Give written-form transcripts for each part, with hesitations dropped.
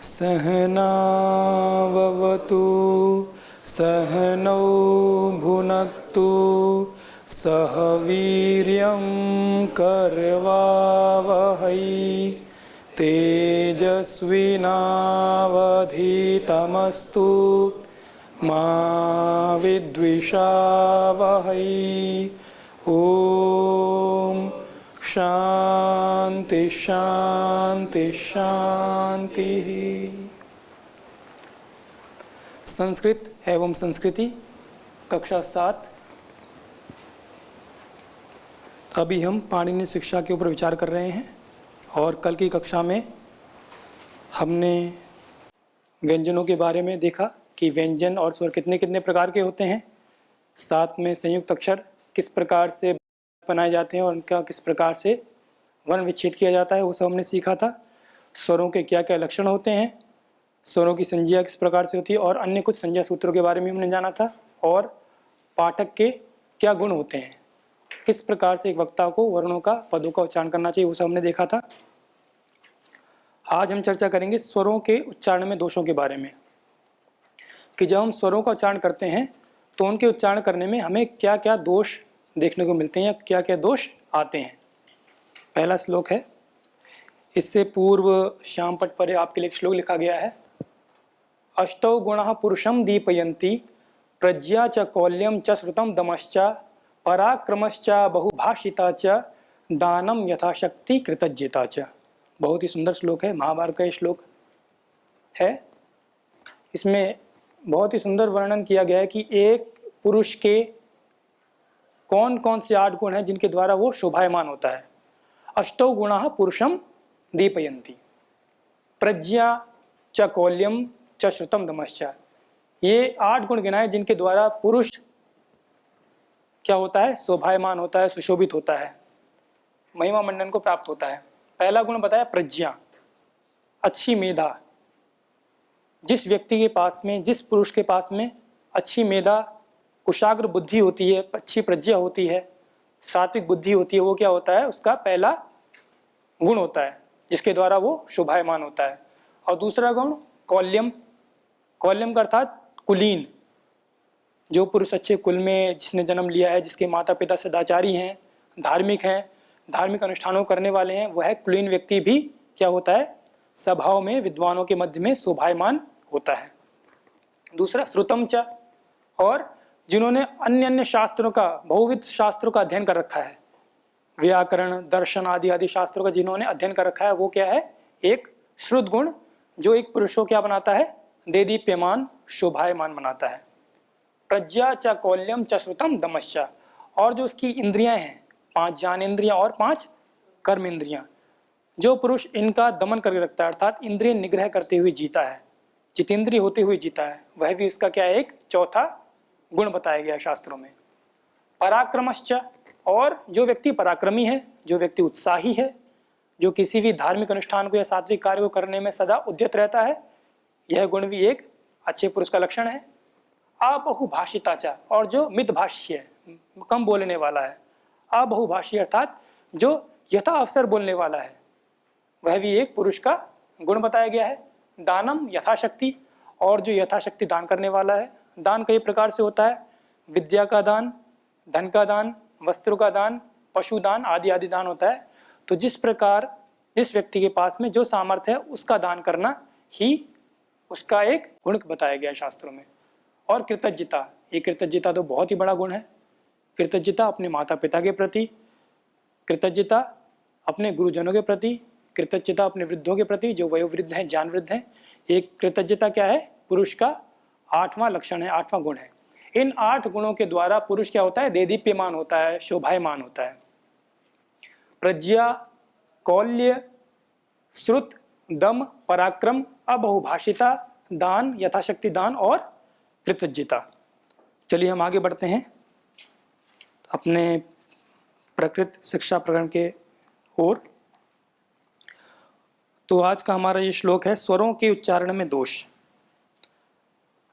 सहनाववतु सहनौ भुनक्तु सह वीर्यं करवावहै तेजस्विनावधीतमस्तु मा विद्विषावहै। ओम शांति शांति शांति। संस्कृत एवं संस्कृति कक्षा 7। अभी हम पाणिनि शिक्षा के ऊपर विचार कर रहे हैं और कल की कक्षा में हमने व्यंजनों के बारे में देखा कि व्यंजन और स्वर कितने कितने प्रकार के होते हैं, साथ में संयुक्त अक्षर किस प्रकार से बनाए जाते हैं और उनका किस प्रकार से वर्ण विच्छेद किया जाता है, वो सब हमने सीखा था। स्वरों के क्या क्या लक्षण होते हैं, स्वरों की संज्ञा किस प्रकार से होती है और अन्य कुछ संज्ञा सूत्रों के बारे में हमने जाना था। और पाठक के क्या गुण होते हैं, किस प्रकार से एक वक्ता को वर्णों का पदों का उच्चारण करना चाहिए, वो सब हमने देखा था। आज हम चर्चा करेंगे स्वरों के उच्चारण में दोषों के बारे में, कि जब हम स्वरों का उच्चारण करते हैं तो उनके उच्चारण करने में हमें क्या क्या दोष देखने को मिलते हैं या क्या क्या दोष आते हैं। पहला श्लोक है, इससे पूर्व श्याम पट पर आपके लिए श्लोक लिखा गया है। अष्टौ गुणः पुरुषं दीपयन्ति प्रज्ञा च कौल्यं च श्रुतं दमश्च पराक्रमश्च बहुभाषिता च दानं यथाशक्ति कृतज्ञता च। बहुत ही सुंदर श्लोक है, महाभारत का ये श्लोक है। इसमें बहुत ही सुंदर वर्णन किया गया है कि एक पुरुष के कौन कौन से 8 गुण हैं जिनके द्वारा वो शोभायमान होता है। अष्टौ गुणः पुरुषं दीपयन्ति प्रज्ञा च कौल्यं च श्रुतं दमश्च। ये 8 गुण गिनाए जिनके द्वारा पुरुष क्या होता है, शोभायमान होता है, सुशोभित होता है, महिमा मंडन को प्राप्त होता है। पहला गुण बताया प्रज्ञा, अच्छी मेधा। जिस व्यक्ति के पास में, जिस पुरुष के पास में अच्छी मेधा, कुशाग्र बुद्धि होती है, अच्छी प्रज्ञा होती है, सात्विक बुद्धि होती है, वो क्या होता है, उसका पहला गुण होता है जिसके द्वारा वो शोभायमान होता है। और दूसरा गुण कौल्यम, कौल्यम का अर्थात कुलीन। जो पुरुष अच्छे कुल में जिसने जन्म लिया है, जिसके माता पिता सदाचारी हैं, धार्मिक हैं, धार्मिक अनुष्ठानों करने वाले हैं, वह कुलीन व्यक्ति भी क्या होता है, सभाओं में विद्वानों के मध्य में शोभायमान होता है। दूसरा श्रुतम च, और जिन्होंने अन्य अन्य शास्त्रों का, बहुविध शास्त्रों का अध्ययन कर रखा है, व्याकरण दर्शन आदि आदि शास्त्रों का जिन्होंने अध्ययन कर रखा है, वो क्या है, एक श्रुत गुण जो एक पुरुष को क्या बनाता है, देदीप्यमान शोभायमान बनाता है। प्रज्ञा च कौल्यम च श्रुतम दमश्च, और जो उसकी इंद्रियां हैं, 5 ज्ञानेंद्रियां और 5 कर्म इंद्रियां, जो पुरुष इनका दमन करके रखता है, अर्थात इंद्रिय निग्रह करते हुए जीता है, जितेंद्रिय होते हुए जीता है, वह भी इसका क्या है, एक चौथा गुण बताया गया शास्त्रों में। पराक्रमश्च, और जो व्यक्ति पराक्रमी है, जो व्यक्ति उत्साही है, जो किसी भी धार्मिक अनुष्ठान को या सात्विक कार्य को करने में सदा उद्यत रहता है, यह गुण भी एक अच्छे पुरुष का लक्षण है। अबहुभाषिता च, और जो मितभाषी है, कम बोलने वाला है, अबहुभाषी अर्थात जो यथा अवसर बोलने वाला है, वह भी एक पुरुष का गुण बताया गया है। दानम यथाशक्ति, और जो यथाशक्ति दान करने वाला है। दान कई प्रकार से होता है, विद्या का दान, धन का दान, वस्त्रों का दान, पशु दान आदि आदि दान होता है। तो जिस प्रकार जिस व्यक्ति के पास में जो सामर्थ्य है उसका दान करना ही उसका एक गुण बताया गया है शास्त्रों में। और कृतज्ञता, ये कृतज्ञता तो बहुत ही बड़ा गुण है। कृतज्ञता अपने माता पिता के प्रति, कृतज्ञता अपने गुरुजनों के प्रति, कृतज्ञता अपने वृद्धों के प्रति जो वयोवृद्ध हैं, ज्ञान वृद्ध हैं। एक कृतज्ञता क्या है, पुरुष का 8वां लक्षण है, 8वां गुण है। इन 8 गुणों के द्वारा पुरुष क्या होता है, देदीप्यमान होता है, शोभायमान होता है। प्रज्ञा, कौल्य, श्रुत, दम, पराक्रम, अबहुभाषिता, दान, यथाशक्ति दान और कृतज्ञता। चलिए हम आगे बढ़ते हैं अपने प्रकृत शिक्षा प्रकरण के ओर। तो आज का हमारा ये श्लोक है, स्वरों के उच्चारण में दोष।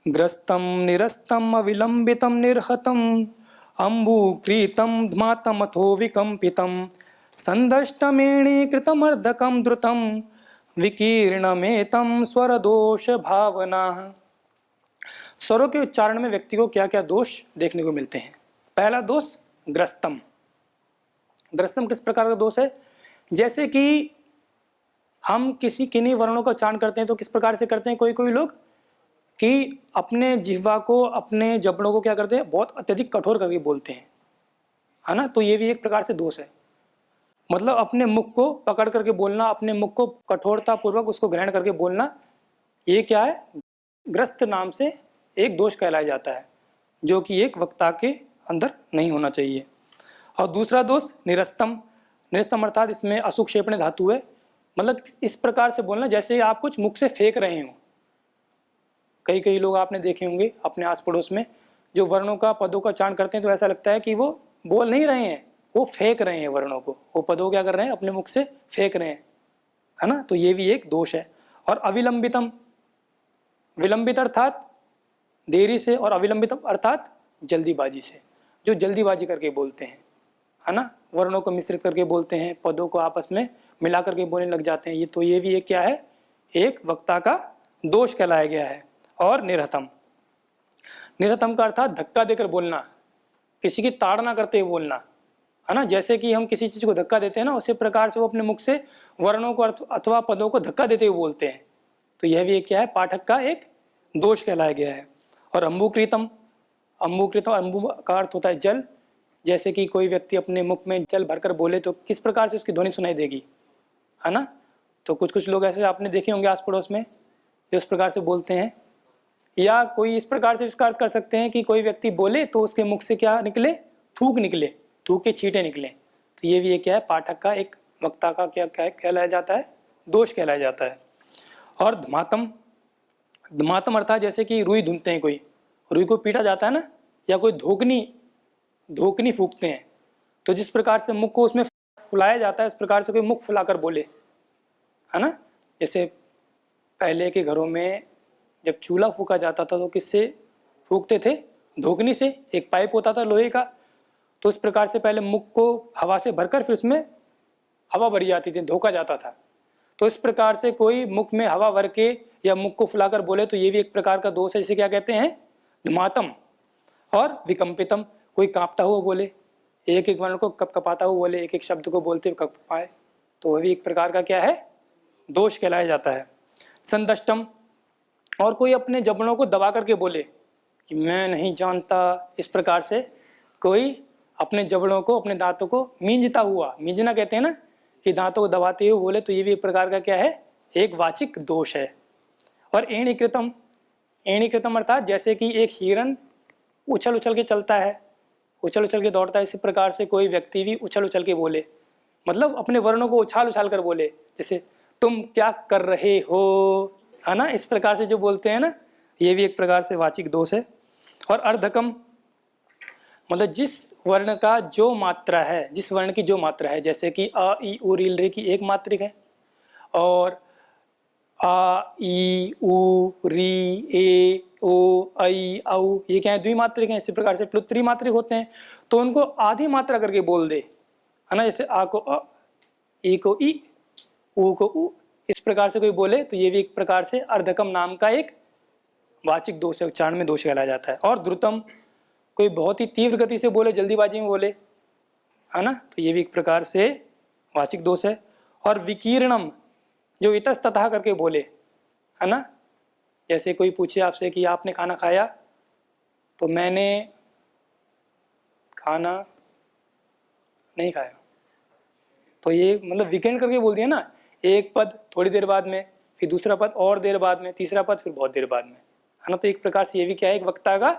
ग्रस्तम निरस्तम अविलंबितम निर्हतम अम्बुक्रीतम ध्मातम अथो विकम्पितम संदष्टमेणी कृतमर्धकम द्रुतम विकीर्णमेतं स्वर दोष भावना। स्वरों के उच्चारण में व्यक्ति को क्या क्या दोष देखने को मिलते हैं। पहला दोष ग्रस्तम। ग्रस्तम किस प्रकार का दोष है? जैसे कि हम किन्हीं वर्णों का उच्चारण करते हैं तो किस प्रकार से करते हैं कोई कोई लोग कि अपने जिह्वा को, अपने जबड़ों को क्या करते हैं, बहुत अत्यधिक कठोर करके बोलते हैं, है ना। तो ये भी एक प्रकार से दोष है। मतलब अपने मुख को पकड़ करके बोलना, अपने मुख को कठोरता पूर्वक उसको ग्रहण करके बोलना, ये क्या है, ग्रस्त नाम से एक दोष कहलाया जाता है, जो कि एक वक्ता के अंदर नहीं होना चाहिए। और दूसरा दोष निरस्तम। निरस्तम अर्थात इसमें असुक्षेपण धातु है। मतलब इस प्रकार से बोलना जैसे आप कुछ मुख से फेंक रहे हो। कई लोग आपने देखे होंगे अपने आस पड़ोस में, जो वर्णों का, पदों का उच्चारण करते हैं तो ऐसा लगता है कि वो बोल नहीं रहे हैं, वो फेंक रहे हैं वर्णों को, वो पदों क्या कर रहे हैं, अपने मुख से फेंक रहे हैं, है ना। तो ये भी एक दोष है। और अविलंबितम। विलंबित अर्थात देरी से, और अविलंबितम अर्थात जल्दीबाजी से, जो जल्दीबाजी करके बोलते हैं, है ना। वर्णों को मिश्रित करके बोलते हैं, पदों को आपस में मिला करके बोलने लग जाते हैं। ये भी एक क्या है, एक वक्ता का दोष कहलाया गया है। और निरहतम। निरहतम का अर्थात धक्का देकर बोलना, किसी की ताड़ना करते हुए बोलना, है ना। जैसे कि हम किसी चीज को धक्का देते हैं ना, उसी प्रकार से वो अपने मुख से वर्णों को अथवा पदों को धक्का देते हुए बोलते हैं। तो यह भी एक क्या है, पाठक का एक दोष कहलाया गया है। और अम्बुकृतम। अम्बुकृतम, अम्बु का अर्थ होता है जल। जैसे कि कोई व्यक्ति अपने मुख में जल भरकर बोले तो किस प्रकार से उसकी ध्वनि सुनाई देगी, है ना। तो कुछ लोग ऐसे आपने देखे होंगे आस पड़ोस में, जो इस प्रकार से बोलते हैं। या कोई इस प्रकार से इसका अर्थ कर सकते हैं कि कोई व्यक्ति बोले तो उसके मुख से क्या निकले, थूक निकले, थूक के छींटे निकले। तो ये भी एक क्या है, पाठक का, एक वक्ता का क्या कहलाया जाता है, दोष कहलाया जाता है। और धमातम। धमातम अर्थात जैसे कि रुई धुनते हैं, कोई रुई को पीटा जाता है ना, या कोई धोकनी फूकते हैं, तो जिस प्रकार से मुख को उसमें फुलाया जाता है, इस प्रकार से कोई मुख फुलाकर बोले, है ना। जैसे पहले के घरों में जब चूल्हा फूका जाता था तो किससे फूकते थे, धोकनी से। एक पाइप होता था लोहे का, तो इस प्रकार से पहले मुख को हवा से भरकर फिर उसमें हवा भरी जाती थी, धोका जाता था। तो इस प्रकार से कोई मुख में हवा भर के या मुख को फुलाकर बोले तो ये भी एक प्रकार का दोष है, इसे क्या कहते हैं, धमातम। और विकम्पितम। कोई कांपता हुआ बोले, एक एक वर्ण को कपाता हुआ बोले, एक एक शब्द को बोलते हुए कपाए, तो वह भी एक प्रकार का क्या है, दोष कहलाया जाता है। संदष्टम। और कोई अपने जबड़ों को दबा करके बोले कि मैं नहीं जानता, इस प्रकार से कोई अपने जबड़ों को, अपने दांतों को मींजता हुआ, मींजना कहते हैं ना, कि दांतों को दबाते हुए बोले, तो ये भी एक प्रकार का क्या है, एक वाचिक दोष है। और एणीकृतम। एणीकृतम अर्थात जैसे कि एक हिरण उछल उछल के चलता है, उछल उछल के दौड़ता है, इसी प्रकार से कोई व्यक्ति भी उछल उछल के बोले, मतलब अपने वर्णों को उछाल उछाल कर बोले, जैसे तुम क्या कर रहे हो, है ना। इस प्रकार से जो बोलते हैं ना, ये भी एक प्रकार से वाचिक दोष है। और अर्धकम। मतलब जिस वर्ण का जो मात्रा है, जिस वर्ण की जो मात्रा है, जैसे कि अ ई उ री रे की एक मात्रिक है, और आ ई उ री ए ओ ऐ औ ये क्या है, द्विमात्रिक हैं। इसी प्रकार से त्रिमात्रिक होते हैं, तो उनको आधी मात्रा करके बोल दे, है ना। जैसे आ को अ, ई को ई, उ को उ, इस प्रकार से कोई बोले तो ये भी एक प्रकार से अर्धकम नाम का एक वाचिक दोष है, उच्चारण में दोष कहलाया जाता है। और द्रुतम। कोई बहुत ही तीव्र गति से बोले, जल्दीबाजी में बोले, है ना, तो ये भी एक प्रकार से वाचिक दोष है। और विकीर्णम। जो इतस्ततः करके बोले, है ना। जैसे कोई पूछे आपसे कि आपने खाना खाया, तो मैंने खाना नहीं खाया, तो ये मतलब विकीर्ण करके बोल दिया ना। एक पद थोड़ी देर बाद में, फिर दूसरा पद और देर बाद में, तीसरा पद फिर बहुत देर बाद में, है ना। तो एक प्रकार से ये भी क्या है, एक वक्ता का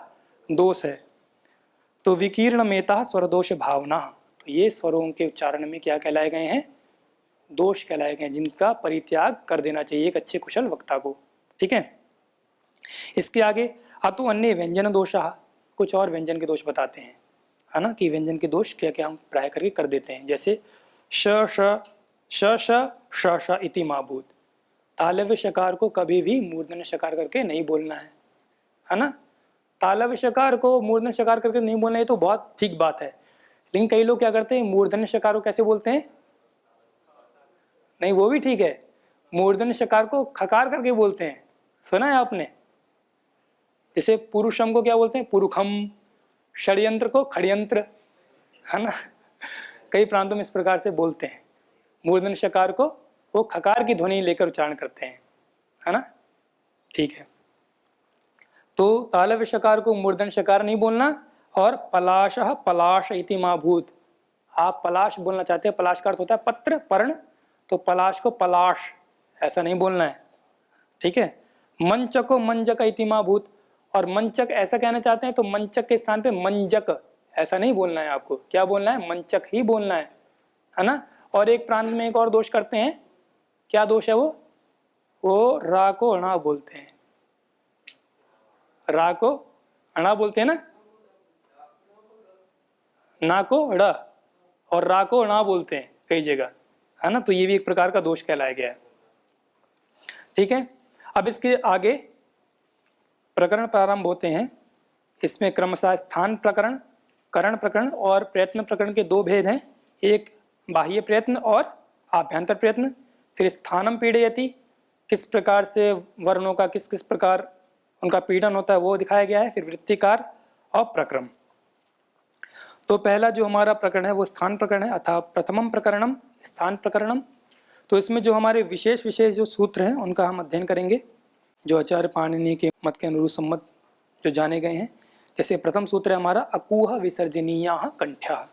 दोष है। तो विकीर्णमेतः स्वरदोष भावना। तो ये स्वरों के उच्चारण में क्या कहलाए गए हैं, दोष कहलाए गए हैं, जिनका परित्याग कर देना चाहिए एक अच्छे कुशल वक्ता को। ठीक है। इसके आगे अतु अन्य व्यंजन दोषः, कुछ और व्यंजन के दोष बताते हैं, है ना, कि व्यंजन के दोष क्या क्या हम प्राय करके कर देते हैं। जैसे श श श श श श इति माभूत। तालव्य शकार को कभी भी मूर्धन्य शकार करके नहीं बोलना है ना। तालव्य शकार को मूर्धन्य शकार करके नहीं बोलना, ये तो बहुत ठीक बात है। लेकिन कई लोग क्या करते हैं, मूर्धन्य शकार को कैसे बोलते हैं, नहीं वो भी ठीक है, मूर्धन्य शकार को खकार करके बोलते हैं, सुना है आपने। जैसे पुरुषम को क्या बोलते हैं, पुरुखम, षड्यंत्र को खड़यंत्र, है ना। कई प्रांतों में इस प्रकार से बोलते हैं। मूर्धन्य शकार को वो खकार की ध्वनि लेकर उच्चारण करते हैं, है ना। ठीक है, तो तालव्य शकार को मूर्धन्य शकार नहीं बोलना। और पलाशः पलाश इति मा भूत, आप पलाश बोलना चाहते हैं, पलाश का अर्थ होता है पत्र पर्ण, तो पलाश को पलाश ऐसा नहीं बोलना है, ठीक है। मंचको मंजक इति मा भूत, और मंचक ऐसा कहना चाहते हैं तो मंचक के स्थान पे मंजक ऐसा नहीं बोलना है आपको, क्या बोलना है, मंचक ही बोलना है ना। और एक प्रांत में एक और दोष करते हैं, क्या दोष है वो रा को अणा बोलते हैं, रा को अणा बोलते हैं ना को ड़, और रा को अणा बोलते हैं कई जगह, है ना। तो ये भी एक प्रकार का दोष कहलाया गया है, ठीक है। अब इसके आगे प्रकरण प्रारंभ होते हैं। इसमें क्रमशः स्थान प्रकरण, करण प्रकरण और प्रयत्न प्रकरण के दो भेद हैं, एक बाह्य प्रयत्न और आभ्यंतर प्रयत्न। फिर स्थानम पीड़यति, किस प्रकार से वर्णों का किस किस प्रकार उनका पीड़न होता है वो दिखाया गया है। फिर वृत्तिकार और प्रक्रम। तो पहला जो हमारा प्रकरण है वो स्थान प्रकरण है, अथा प्रथमम प्रकरणम स्थान प्रकरणम। तो इसमें जो हमारे विशेष विशेष जो सूत्र हैं उनका हम अध्ययन करेंगे, जो आचार्य पाणिनि के मत के अनुरूप सम्मत जो जाने गए हैं। जैसे प्रथम सूत्र है हमारा अकूह विसर्जनीयाः कंठ्याः,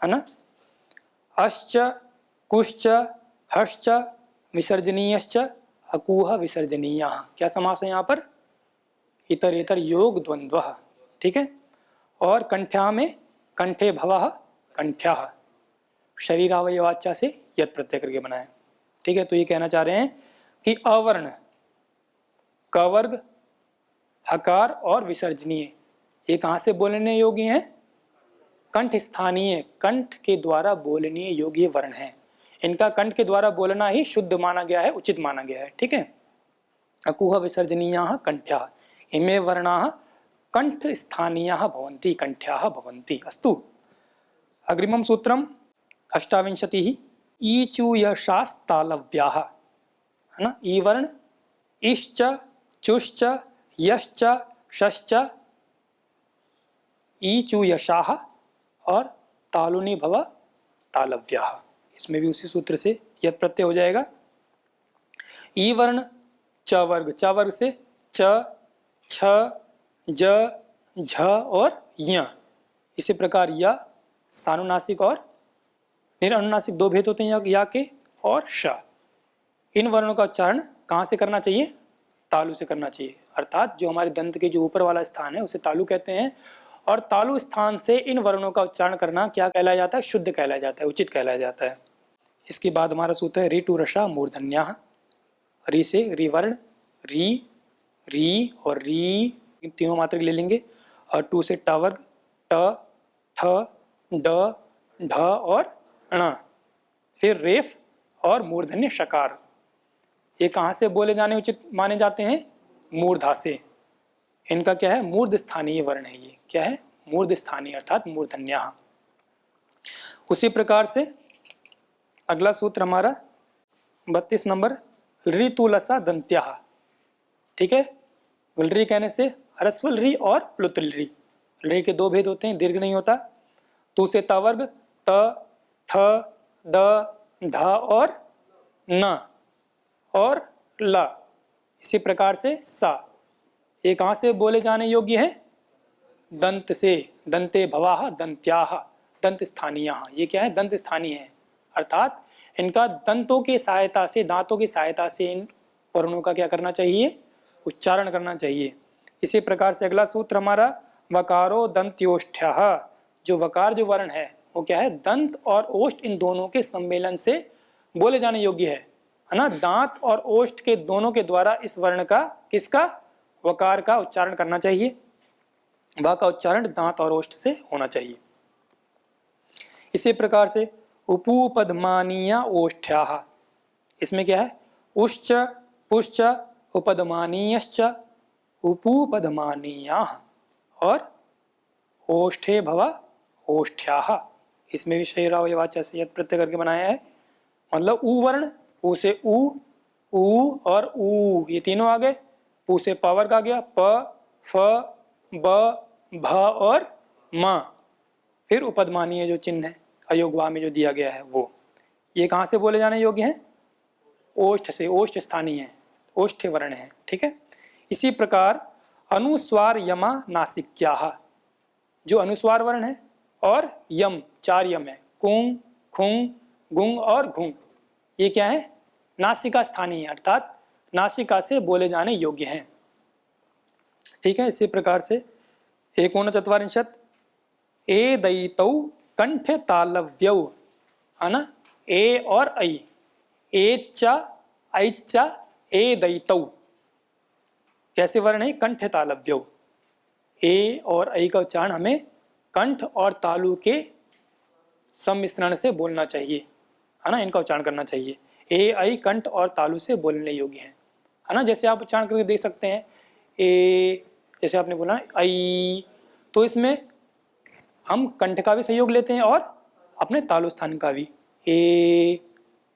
है ना। अश्च कुश्च हश्च विसर्जनीयश्च अकूह विसर्जनीयाः, क्या समास है यहाँ पर, इतर इतर योग द्वंद्वः, ठीक है। और कंठ्या में कंठे भवः कंठ्याः, शरीरावयवाच्या से यत् प्रत्यय करके बनाए, ठीक है। तो ये कहना चाह रहे हैं कि अवर्ण, कवर्ग, हकार और विसर्जनीय ये कहाँ से बोलने योग्य हैं, कंठ स्थानीय, कंठ के द्वारा बोलनीय योग्य वर्ण हैं। इनका कंठ के द्वारा बोलना ही शुद्ध माना गया है, उचित माना गया है, ठीक है। अकूह विसर्जनीयाः कंठ्याः, इमे वर्णाः कंठ स्थानीयाः भवन्ति, कंठ्याः भवन्ति। अस्तु, अग्रिमं सूत्रम अष्टाविंशतिः ईचूयशास्तालव्याः, है ना। ई वर्ण इश्च चुश्च यश्च शश्च ईचूयशाः और तालुनी भव तालव्याः, इसमें भी उसी सूत्र से यत् प्रत्यय हो जाएगा। ई वर्ण च वर्ग, च वर्ग से च छ ज झ और य, इसी प्रकार य सानुनासिक और निरनुनासिक दो भेद होते हैं या के, और श। इन वर्णों का उच्चारण कहाँ से करना चाहिए, तालु से करना चाहिए, अर्थात जो हमारे दंत के जो ऊपर वाला स्थान है उसे तालु कहते हैं। और तालु स्थान से इन वर्णों का उच्चारण करना क्या कहलाया जाता है, शुद्ध कहलाया जाता है, उचित कहलाया जाता है। इसके बाद हमारा सूत्र है री टू रसा मूर्धन्याः, री से री वर्ण, री री और री तीनों मात्र ले लेंगे, और टू से ट वर्ग, ट ठ ड ढ और ण, फिर रेफ और मूर्धन्य शकार। ये कहाँ से बोले जाने उचित माने जाते हैं, मूर्धा से। इनका क्या है, मूर्ध स्थानीय वर्ण है, ये क्या है, मूर्ध स्थानीय अर्थात मूर्धन्याः। उसी प्रकार से अगला सूत्र हमारा 32 नंबर ऋतुलसा दंत्याः, ठीक है। री कहने से ह्रस्वल री और प्लुतल री, री के दो भेद होते हैं, दीर्घ नहीं होता। तू से तवर्ग त थ द ध और न और ल, इसी प्रकार से सा। ये कहाँ से बोले जाने योग्य है, दंत से, दंते भवाः दंत्याः दंत स्थानीयाः। ये क्या है, दंत स्थानीय है, अर्थात इनका दंतों की सहायता से, दांतों की सहायता से इन वर्णों का क्या करना चाहिए, उच्चारण करना चाहिए। इसी प्रकार से अगला सूत्र हमारा वकारो दंत्योष्ठ्यः, जो वकार जो वर्ण है वो क्या है, दंत और ओष्ठ इन दोनों के सम्मेलन से बोले जाने योग्य है ना। दांत और ओष्ठ के दोनों के द्वारा इस वर्ण का, किसका, वकार का उच्चारण करना चाहिए। वा का उच्चारण दांत और ओष्ठ से होना चाहिए। इसी प्रकार से उपूपदमानीय ओष्ठ्याः, इसमें क्या है, उश्च पुश्च उपदमानीयश्च उपूपदमानीयाः और ओष्ठे भव ओष्ठ्याः, इसमें भी शरीरावयवाच्या से यत् प्रत्यय करके बनाया है। मतलब ऊ वर्ण, ऊ से ऊ, ऊ और ऊ, ये तीनों आ गए। पू से पावर का गया, प, फ, ब, भ और म। फिर उपदमानीय जो चिन्ह है अयोगवा में जो दिया गया है वो, ये कहाँ से बोले जाने योग्य है? ओष्ठ से, ओष्ठ स्थानीय है, ओष्ठ वर्ण है, ठीक है। इसी प्रकार अनुस्वार यमा नासिक्याः, जो अनुस्वार वर्ण है, और यम, 4 यम है, कुंग, खुंग, गुंग और घुंग, ये क्या है? नासिका स्थानीय, अर्थात नासिका से बोले जाने योग्य हैं, ठीक है। इसी प्रकार से एकोनचत्वारिंशत् एदैतौ कंठ तालव्यौ, है ना, ए और ऐ, एच्चा ऐच्चा एदैतौ, कैसे वर्ण है? कंठ तालव्यौ। ए और ऐ का उच्चारण हमें कंठ और तालु के सम्मिश्रण से बोलना चाहिए, है ना, इनका उच्चारण करना चाहिए। ए ऐ कंठ और तालु से बोलने योग्य है ना। जैसे आप उच्चारण करके देख सकते हैं, ए जैसे आपने बोला ऐ, तो इसमें हम कंठ का भी सहयोग लेते हैं और अपने तालु स्थान का भी। ए,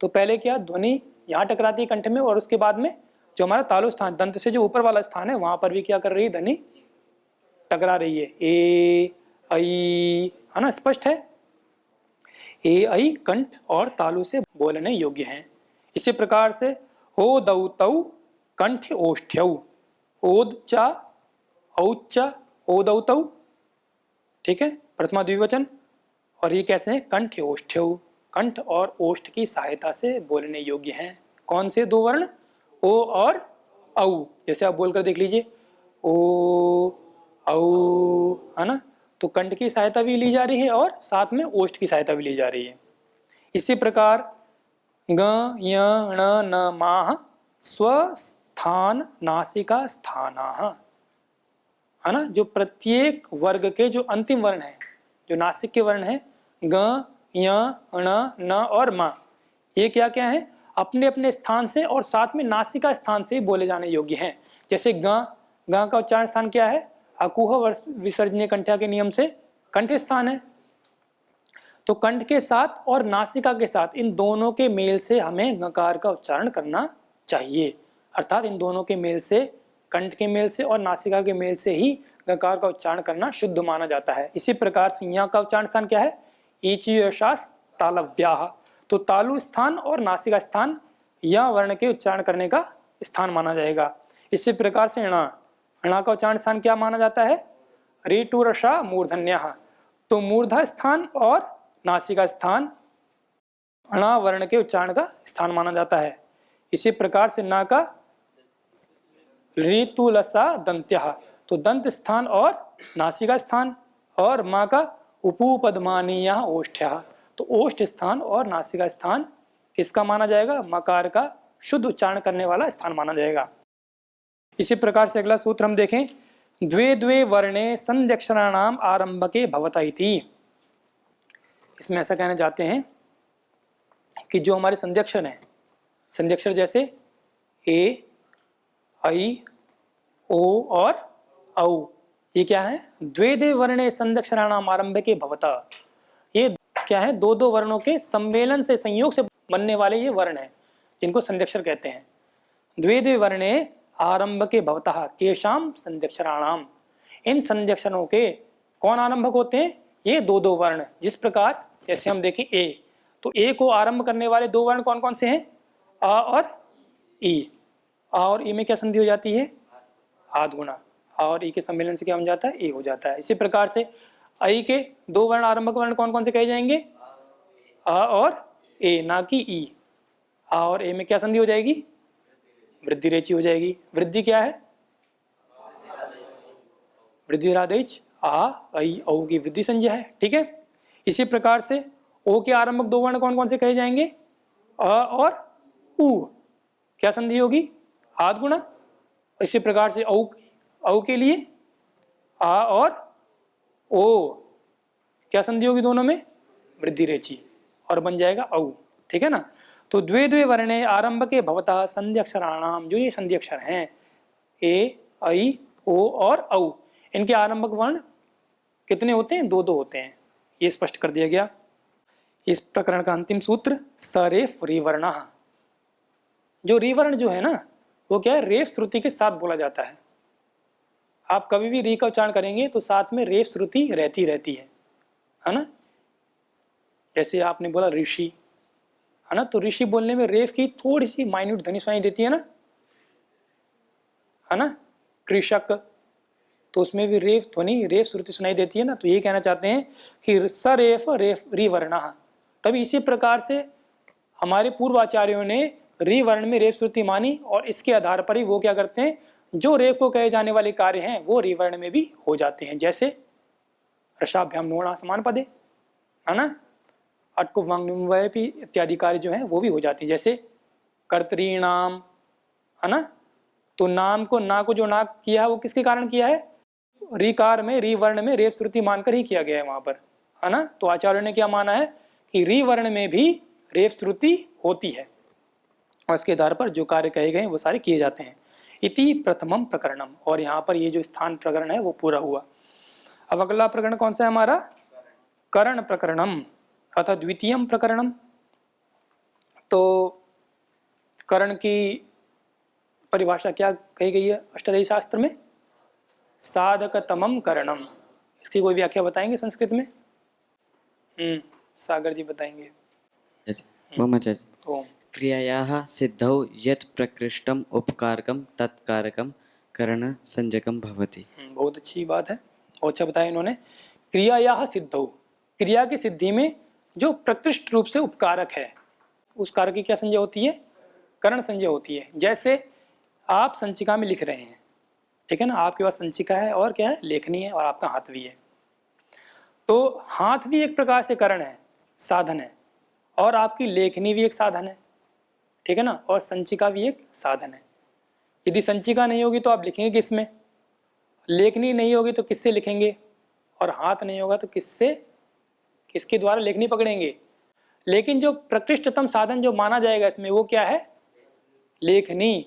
तो पहले क्या ध्वनि यहाँ टकराती है कंठ में, और उसके बाद में जो हमारा तालु स्थान, दंत से जो ऊपर वाला स्थान है, वहां पर भी क्या कर रही है? ध्वनि टकरा रही है। ए ऐ, है ना, स्पष्ट है। ए ऐ कंठ और तालु से बोलने योग्य हैं। इसी प्रकार से ओ दौ तौ कंठ ओष्ठ्यौ, ओदचा औच्चा ओदौ तौ, ठीक है, प्रथमा द्विवचन। और ये कैसे हैं? कंठ ओष्ठ्यौ, कंठ और ओष्ठ की सहायता से बोलने योग्य हैं। कौन से 2 वर्ण? ओ और औ। जैसे आप बोलकर देख लीजिए, ओ औ, है ना, तो कंठ की सहायता भी ली जा रही है और साथ में ओष्ठ की सहायता भी ली जा रही है। इसी प्रकार ग य ण न माह स्वस्थान नासिका स्थानाः, है ना, जो प्रत्येक वर्ग के जो अंतिम वर्ण है, जो नासिक के वर्ण है, ग य ण न और म, ये क्या क्या है? अपने अपने स्थान से और साथ में नासिका स्थान से बोले जाने योग्य हैं। जैसे ग का उच्चारण स्थान क्या है? अकुह विसर्जनीय कंठ्या के नियम से कंठ स्थान है। तो कंठ के साथ और नासिका के साथ, इन दोनों के मेल से हमें गकार का उच्चारण करना चाहिए। अर्थात इन दोनों के मेल से, कंठ के मेल से और नासिका के मेल से ही गकार का उच्चारण करना शुद्ध माना जाता है। इसी प्रकार से यहाँ का उच्चारण स्थान क्या है? ईचयशास तालव्याः, तो तालु स्थान और नासिका स्थान या वर्ण के उच्चारण करने का स्थान माना जाएगा। इसी प्रकार से णा का उच्चारण स्थान क्या माना जाता है? ऋटुरसा मूर्धन्यः, तो मूर्धा स्थान और नासिका स्थान अणा वर्ण के उच्चारण का स्थान माना जाता है। इसी प्रकार से ना का ऋतुलसा दंत्यः, तो दंत स्थान और नासिका स्थान, और माँ का उपूपदमानीय ओष्ठ्यः, तो ओष्ठ स्थान और नासिका स्थान किसका माना जाएगा? मकार का शुद्ध उच्चारण करने वाला स्थान माना जाएगा। इसी प्रकार से अगला सूत्र हम देखें, द्वे द्वे वर्णे संध्यक्षराणाम आरंभके भवता इति। इसमें ऐसा कहना चाहते हैं कि जो हमारे संध्यक्षर हैं, संध्यक्षर जैसे ए, ऐ, ओ और औ, ये क्या है? द्वे द्वे वर्णे संध्यक्षराणाम आरंभके भवता, ये क्या है? 2 वर्णों के सम्मेलन से, संयोग से बनने वाले ये वर्ण हैं, जिनको संध्यक्षर कहते हैं। द्वे द्वे वर्णे आरंभके भवतः केशाम संध्यक्षराणाम, इन संध्यक्षरों के कौन आरंभक होते हैं? ये 2 वर्ण। जिस प्रकार जैसे हम देखें ए, तो ए को आरंभ करने वाले 2 वर्ण कौन कौन से हैं? आ और ई। आ और ई में क्या संधि हो जाती है? आद गुणा। आ और ई के सम्मेलन से क्या बन जाता है? ए हो जाता है। इसी प्रकार से ऐ के 2 वर्ण आरंभक वर्ण कौन कौन से कहे जाएंगे? आ और ए, ना कि ई। आ और ए में क्या संधि हो जाएगी? वृद्धि रेची हो जाएगी। वृद्धि क्या है? वृद्धि रादेच, आ ऐ औ की वृद्धि संज्ञा है, ठीक है। इसी प्रकार से ओ के आरंभक 2 वर्ण कौन कौन से कहे जाएंगे? अ और उ, क्या संधि होगी? आद गुणा। इसी प्रकार से औ के लिए आ और ओ, क्या संधि होगी दोनों में? वृद्धि रेची, और बन जाएगा औ, ठीक है ना। तो द्वे द्वे वर्णे आरंभके भवतः संध्यक्षराणाम, जो ये संध्यक्षर हैं ए, ऐ, ओ और औ, इनके आरंभक वर्ण कितने होते हैं? 2 होते हैं। ये स्पष्ट कर दिया गया। इस प्रकरण का अंतिम सूत्र सरेफ रिवर्णः, जो री वर्ण जो है ना वो क्या है, रेफ श्रुति के साथ बोला जाता है। आप कभी भी री का उच्चारण करेंगे तो साथ में रेफ श्रुति रहती है ना। जैसे आपने बोला ऋषि, है ना, तो ऋषि बोलने में रेफ की थोड़ी सी माइन्यूट ध्वनि सुनाई देती है ना। कृषक, तो उसमें भी रेफ ध्वनि रेफ श्रुति सुनाई देती है ना। तो ये कहना चाहते हैं कि सरेफ रेफ री वर्ण। तभी इसी प्रकार से हमारे पूर्वाचार्यों ने री वर्ण में रेफ श्रुति मानी और इसके आधार पर ही वो क्या करते हैं, जो रेफ को कहे जाने वाले कार्य हैं वो री वर्ण में भी हो जाते हैं। जैसे रसाभ्याम नोणा समान पदे, है ना, अटकुप वांग्नुम भी इत्यादि कार्य जो हैं वो भी हो जाते हैं। जैसे कर्तरीणाम, है ना, तो नाम को ना को जो ना किया है वो किसके कारण किया है, रीकार में री वर्ण में रेफ श्रुति मानकर ही किया गया है वहां पर, है ना। तो आचार्यों ने क्या माना है कि री वर्ण में भी रेफ श्रुति होती है और इसके आधार पर जो कार्य कहे गए वो सारे किए जाते हैं। इति प्रथमम प्रकरणम, और यहाँ पर ये जो स्थान प्रकरण है वो पूरा हुआ। अब अगला प्रकरण कौन सा है हमारा, करण प्रकरणम अथवा द्वितीयम प्रकरणम। तो करण की परिभाषा क्या कही गई है अष्टाध्यायी शास्त्र में, साधकतमम करणम। इसकी कोई व्याख्या बताएंगे संस्कृत में? सागर जी बताएंगे। ओम। क्रियायाः सिद्धौ यत् प्रकृष्टम् उपकारकं तत्कारकं करण संज्ञकं भवति। बहुत अच्छी बात है, और अच्छा बताया इन्होंने। क्रियायाः सिद्धौ, क्रिया की सिद्धि में जो प्रकृष्ट रूप से उपकारक है उस कारक की क्या संज्ञा होती है, करण संज्ञा होती है। जैसे आप संचिका में लिख रहे हैं, ठीक है ना, आपके पास संचिका है और क्या है, लेखनी है, और आपका हाथ भी है। तो हाथ भी एक प्रकार से करण है, साधन है, और आपकी लेखनी भी एक साधन है, ठीक है ना, और संचिका भी एक साधन है। यदि संचिका नहीं होगी तो आप लिखेंगे किसमें, लेखनी नहीं होगी तो किससे लिखेंगे, और हाथ नहीं होगा तो किसके द्वारा लेखनी पकड़ेंगे। लेकिन जो प्रकृष्टतम साधन जो माना जाएगा इसमें वो क्या है, लेखनी,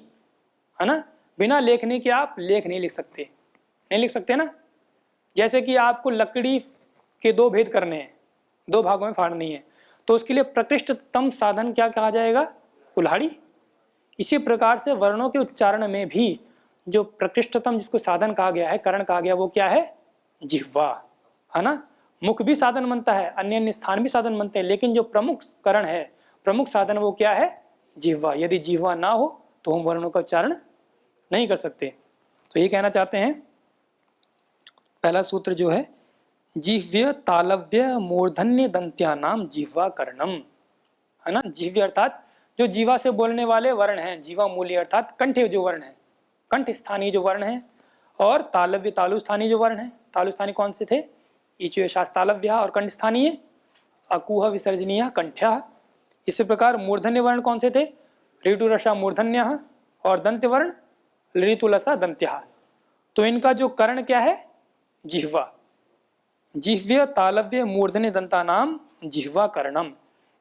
है ना। बिना लेखनी के आप लेख नहीं लिख सकते ना। जैसे कि आपको लकड़ी के दो भेद करने हैं, दो भागों में फाड़नी है, तो उसके लिए प्रकृष्टतम साधन क्या कहा जाएगा, कुल्हाड़ी। इसी प्रकार से वर्णों के उच्चारण में भी जो प्रकृष्टतम जिसको साधन कहा गया है, करण कहा गया, वो क्या है, जिह्वा, है ना। मुख भी साधन बनता है, अन्य अन्य स्थान भी साधन बनते हैं, लेकिन जो प्रमुख करण है, प्रमुख साधन वो क्या है, जिह्वा। यदि जिह्वा ना हो तो हम वर्णों का उच्चारण नहीं कर सकते। तो ये कहना चाहते हैं, पहला सूत्र जो है, जिह्व्य तालव्य मूर्धन्य दंत्या नाम जिह्वा करणम, है ना। जिह्व्य अर्थात जो जीवा से बोलने वाले वर्ण हैं, जीवा मूल्य अर्थात कंठ जो वर्ण है, कंठ स्थानीय जो वर्ण है, और तालव्य तालु स्थानीय जो वर्ण है। तालु स्थानीय कौन से थे, ईचु शास तालव्य, और कंठ स्थानीय अकुह विसर्जनीय कंठ्या। इसी प्रकार मूर्धन्य वर्ण कौन से थे, ऋतु रसा मूर्धन्य, और दंत्य वर्ण ऋतुलसा दंत्या। तो इनका जो कर्ण क्या है, जिह्वा। जिह्व्य तालव्य मूर्धन्य दंता नाम जिह्वा करणम।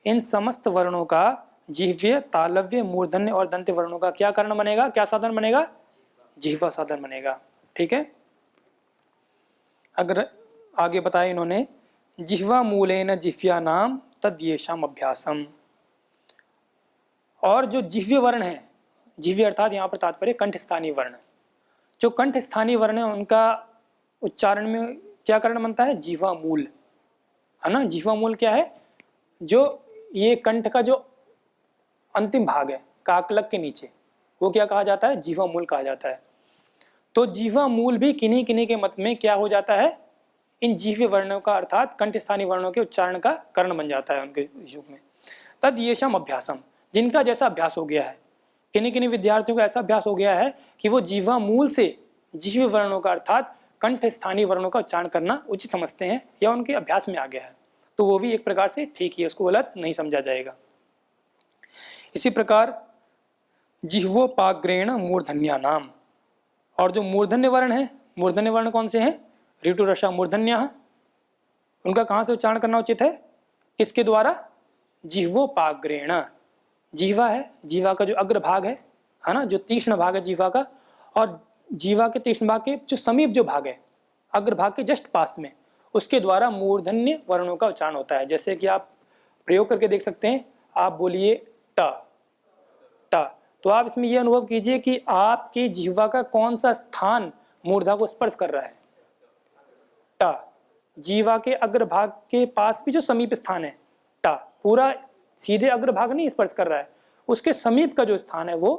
इन समस्त वर्णों का जिह्व्य तालव्य मूर्धन्य और दंत्य वर्णों का क्या कर्ण बनेगा, क्या साधन बनेगा, जिह्वा साधन बनेगा, ठीक है। अगर आगे बताया इन्होंने, जिह्वा मूलेन जिह्व्या नाम तद येषाम अभ्यासम। और जो जिह्व्य वर्ण है, जिह्व्य अर्थात यहाँ पर तात्पर्य कंठ स्थानीय वर्ण, जो कंठ स्थानीय वर्ण है उनका उच्चारण में क्या कर्ण बनता है, जिह्वा मूल, है ना। जिह्वा मूल क्या है, जो ये कंठ का जो अंतिम भाग है काकलक के नीचे, वो क्या कहा जाता है, जिह्वा मूल कहा जाता है। तो जिह्वा मूल भी किन्हीं किन्हीं के मत में क्या हो जाता है, इन जिह्व्य वर्णों का अर्थात कंठ स्थानीय वर्णों के उच्चारण का कर्ण बन जाता है उनके युग में। तद येषाम अभ्यासम, जिनका जैसा अभ्यास हो गया है, किन्हीं किन्हीं विद्यार्थियों का ऐसा अभ्यास हो गया है कि वो जिह्वा मूल से जिह्व्य वर्णों का अर्थात कंठ स्थानीय वर्णों का उच्चारण करना उचित समझते हैं, या उनके अभ्यास में आ गया है, तो वो भी एक प्रकार से ठीक ही है, उसको गलत नहीं समझा जाएगा। इसी प्रकार जिह्वोपाग्रेण मूर्धन्या नाम, और जो मूर्धन्य वर्ण है, मूर्धन्य वर्ण कौन से हैं, ऋतु रसा मूर्धन्य, उनका कहाँ से उच्चारण करना उचित है, किसके द्वारा, जिह्वोपाग्रेण। जीवा है, जीवा का जो अग्र भाग है ना, जो तीक्ष्ण भाग है जीवा का, और जीवा के तीक्ष्ण भाग के जो समीप जो भाग है, अग्र भाग के जस्ट पास में, उसके द्वारा मूर्धन्य वर्णों का उच्चारण होता है। जैसे कि आप प्रयोग करके देख सकते हैं, आप बोलिए ट ट, तो आप इसमें यह अनुभव कीजिए कि आपकी जिह्वा का कौन सा स्थान मूर्धा को स्पर्श कर रहा है। टा, जीवा के अग्रभाग के पास भी जो समीप स्थान है टा, पूरा सीधे अग्रभाग नहीं स्पर्श कर रहा है, उसके समीप का जो स्थान है वो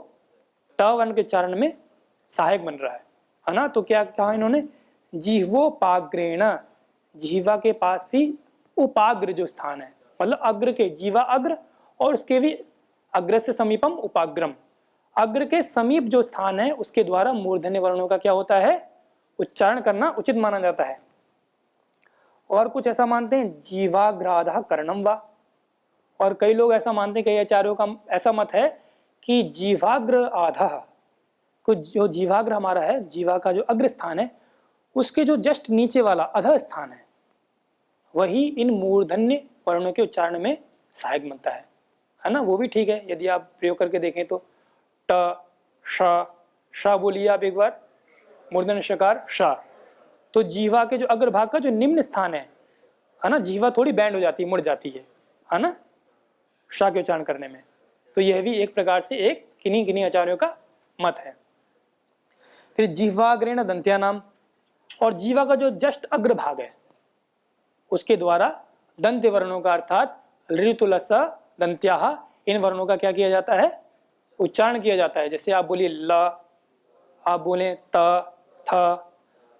ट वर्ण के उच्चारण में सहायक बन रहा है ना। तो क्या कहा इन्होंने, जिह्वोपाग्रेण, जीवा के पास भी उपाग्र जो स्थान है, मतलब अग्र के, जीवा अग्र और उसके भी अग्र से समीपम उपाग्रम, अग्र के समीप जो स्थान है उसके द्वारा मूर्धन्य वर्णों का क्या होता है, उच्चारण करना उचित माना जाता है। और कुछ ऐसा मानते हैं जीवाग्राधः कर्णम वा, और कई लोग ऐसा मानते हैं, कई आचार्यों का ऐसा मत है कि जीवाग्र आधः, को जो जीवाग्र हमारा है, जीवा का जो अग्र स्थान है उसके जो जस्ट नीचे वाला अधः स्थान वही इन मूर्धन्य वर्णों के उच्चारण में सहायक बनता है ना। वो भी ठीक है, यदि आप प्रयोग करके देखें तो ट श बोलिए आप एक बार, मूर्धन्य शकार श। तो जीवा के जो अग्रभाग का जो निम्न स्थान है ना, जीवा थोड़ी बैंड हो जाती है, मुड़ जाती है ना श के उच्चारण करने में। तो यह भी एक प्रकार से एक किन्हीं किन्हीं आचार्यों का मत है। फिर जिह्वाग्रेण दंत्या नाम, और जीवा का जो जस्ट अग्रभाग है उसके द्वारा दंत्य वर्णों का अर्थात ऋतुलस दंत्याः, इन वर्णों का क्या किया जाता है, उच्चारण किया जाता है। जैसे आप बोलिए ल, आप बोले त, थ,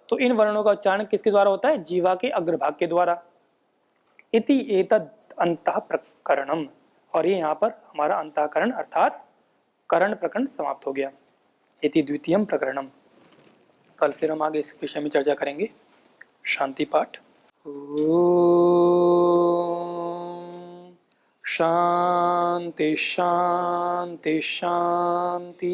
तो इन वर्णों का उच्चारण किसके द्वारा होता है, जीवा के अग्रभाग के द्वारा। इति एतद् अंतः प्रकरणम, और ये यहाँ पर हमारा अंतःकरण अर्थात करण प्रकरण समाप्त हो गया। इति द्वितीयम प्रकरणम। कल फिर हम आगे इस विषय में चर्चा करेंगे। शांति पाठ। ओम शांति शांति शांति।